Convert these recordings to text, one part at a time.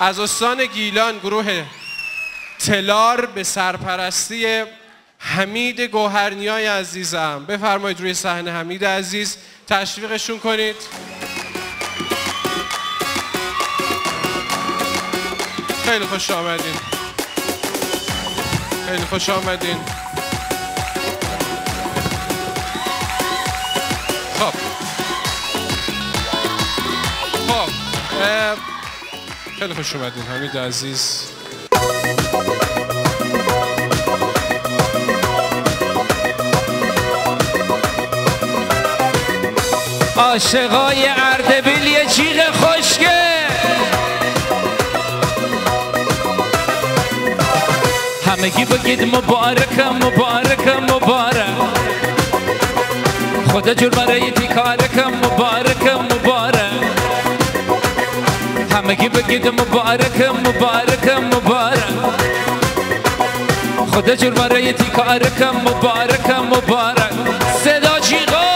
از استان گیلان گروه تلار به سرپرستی حمید گوهرنیای عزیزم. بفرمایید روی صحنه حمید عزیز، تشویقشون کنید. خیلی خوش آمدین، خیلی خوش آمدین. خب خیلی خوش اومدین حمید عزیز. عاشقای اردبیل یه جیغ خشکه، همگی بگید مبارک مبارک مبارک، خدا جور برای تیکارک مبارک مبارک، همگی بگید مبارک مبارک مبارک، خدا جور برای تیکارک مبارک مبارک. صدا جیغا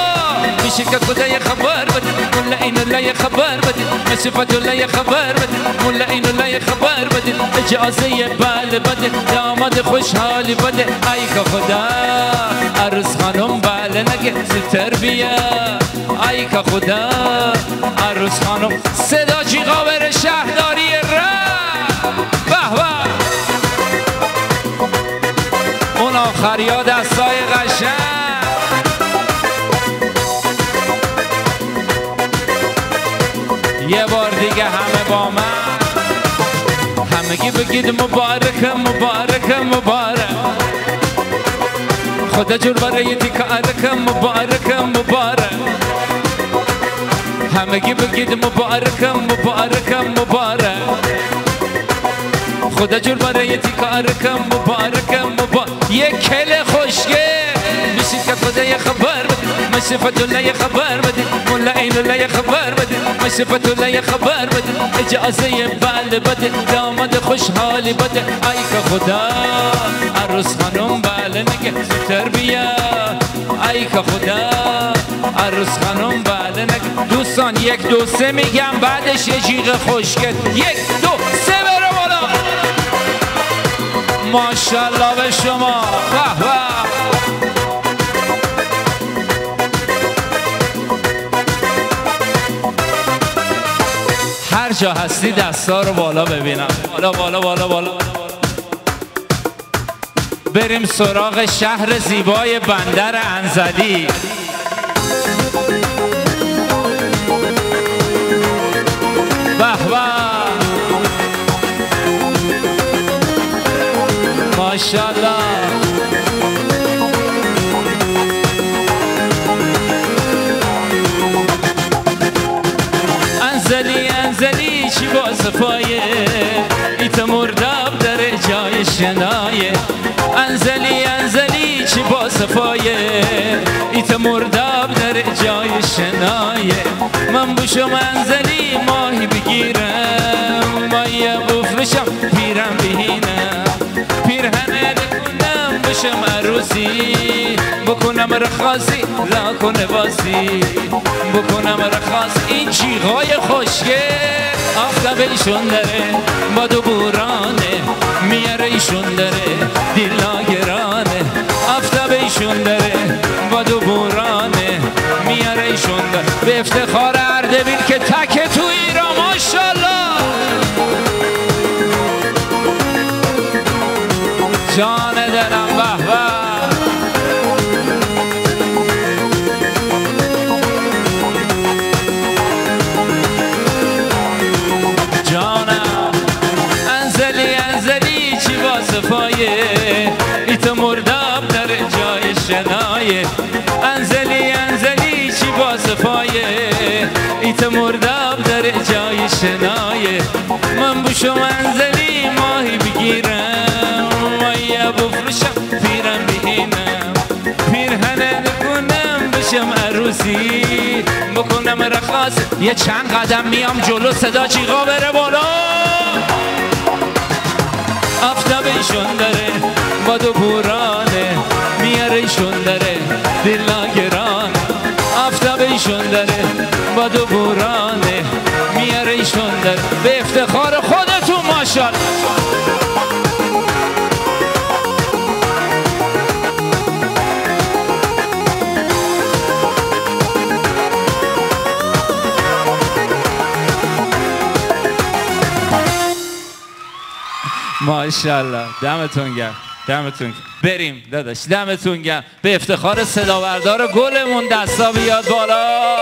میشه که خدا یه خبر بده، مولا این الله یه خبر بده، مصفت الله یه خبر بده، مولا این الله یه خبر بده، اجازه بله بده، داماد خوشحالی بده. ای که خدا عروس خانم بله نگه زودتر بیا، ای که خدا عروس خانم. صدا جیغا بره شهرداری رفت. به به اون آخری ها دستای قشنگ. یه بار دیگه همه با من، همگی بگید مبارک مبارک مبارک، خدا جور برای تیکارک مبارک مبارک، همگی بگید مبارک مبارک مبارک، خدا جور برای تیکارک مبارک مبارک. یه کل خوشگه میشید که خدا یه خبر بده، مصفت الله یه خبر بده، مولا این الله یه خبر بده، مصفت الله یه خبر بده، اجازه بله بده، داماد خوشحالی بده. ای که خدا عروس خانم بله نگه زودتر بیا، ای که خدا عروس خانم بله نگه. دوستان یک دو سه میگم، بعدش یه جیغ خوشگل. یک دو سه بره بالا. ماشاءالله به شما. به به هر جا هستی دستا رو بالا ببینم، بالا بالا بالا بالا. بریم سراغ شهر زیبای بندر انزلی. به به ماشاءالله. انزلی انزلی چی با صفایه، ایت مرداب در جای شنایه. انزلی انزلی چی با صفایه، ایت مرداب در جای شنایه. من بوشم انزلی ماهی بگیرم، ماهی بفرشم پیرم بهینم، پیرهنه بکنم بشم عروسی، بکنم رخاصی لا کنه باسی، بکنم رخاصی. این جیغای خوشگه آفتاب ایشون داره، باد و بورانه میاره ایشون داره، دل ناگرانه. آفتاب ایشون داره، باد و بورانه میاره ایشون داره. به افتخار اردبیل که تک تو ایران. ماشاءالله جان دلم. به به جانم. انزلی انزلی چی با صفایه، ایت مرداب در جای شنایه. انزلی انزلی چی با صفایه، ایت مرداب در جای شنایه. من بوشم انزلی ماهی بگیرم، ماهی بفرشم پیرم بهینم، پیرهنه بکنم بشم عروسی، بکنم رخاص. یه چند قدم میام جلو، صدا جیغا بره بالا. آفتاب ایشون داره، باد و بورانه میاره ایشون داره، دل ناگرانه. آفتاب ایشون داره، باد و بورانه میاره ایشون داره. به افتخار خودت همتون ماشاءالله. ماشاءالله دمتون گرم دمتون گرم. بریم داداش دمتون گرم. به افتخار صداوردار گلمون دستا بیاد بالا.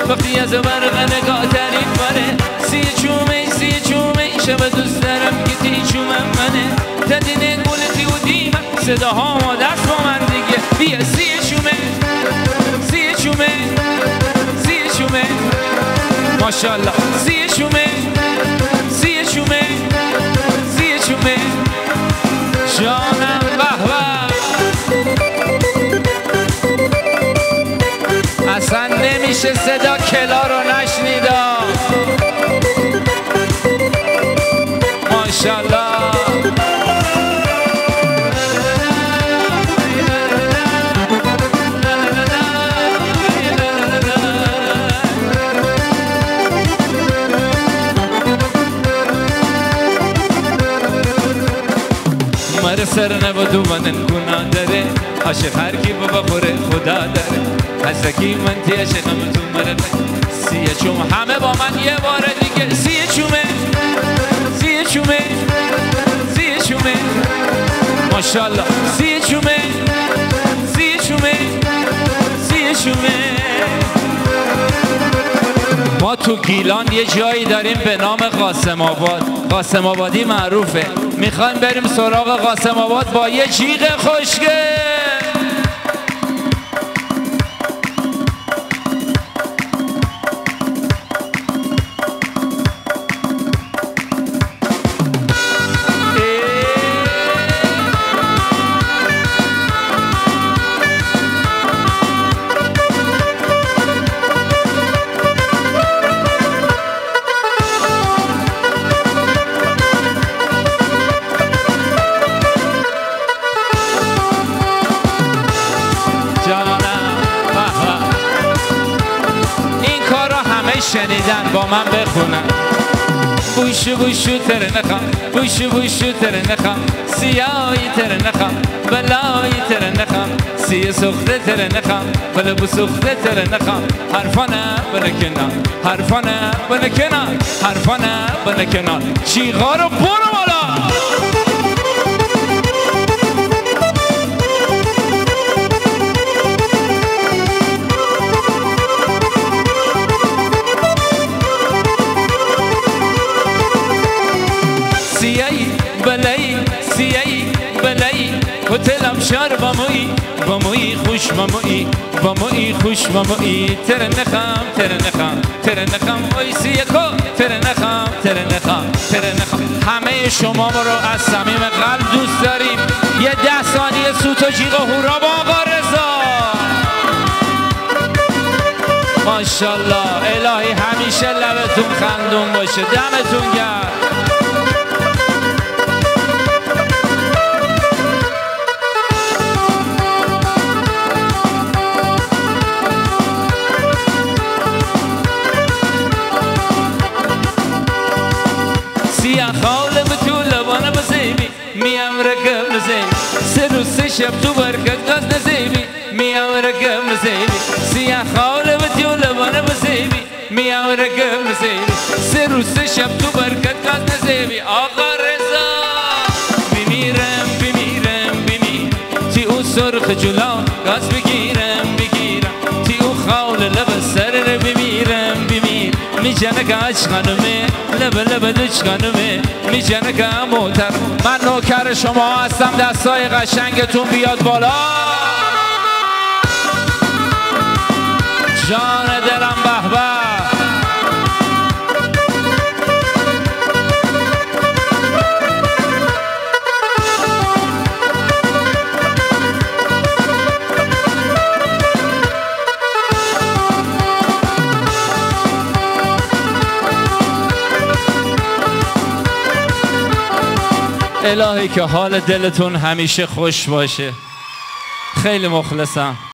وقتی از برق نگاه تعریف باره سی چومه شب دوست دارم که تی چومم منه تدینه گولتی و دیمم صداها ما دست با من دیگه بیا سی چومه ماشاءالله سی چومه جانم اصلا نمیشه صدا کلا رو نشنیدا. ماشاءالله مر سر نبودو منن گناه داره عاشق هر کی بابا خوره خدا داره حسکی من تی عاشقم تو مرد سی چوم همه با من یه بار دیگه سی چومه ماشاءالله سی چومه ما تو گیلان یه جایی داریم به نام قاسم آباد. قاسم آبادی معروفه. میخوایم بریم سراغ قاسم آباد با یه جیغ خوشگل. شنیدن با من بخونن بوشو تر نخم بوشو تر نخم سیایی تر نخم بلایی تر نخم سی سخته تر نخم بله بو سخته تر نخم حرفانه بله کنار چیغا رو برو بالا. هتلم شار با موی خوش تر نخم اوی سیکو تر نخم همه شما ما رو از صمیم قلب دوست داریم. یه 10 ثانیه سوت و جیغ و هورا با آقا رضا. ماشاءالله الهی همیشه لبتون خندون باشه. دمتون گرم. خاله بتوله وانا بزيبي ميام رقم نزيبي سر وسشب تو بركت غاز نزيبي ميام رقم نزيبي سيا خاله بتوله وانا بزيبي ميام رقم نزيبي سر وسشب تو بركت غاز نزيبي آقا رضا بمیرم تی او سرخ جلو غاز بگیرم تی او خاله لب سر بمیرم میجنه که عشقانمه لب دشقانمه میجنه که موتر. من نوکر شما هستم. دستای قشنگتون بیاد بالا. جان دلم به الهی که حال دلتون همیشه خوش باشه. خیلی مخلصم.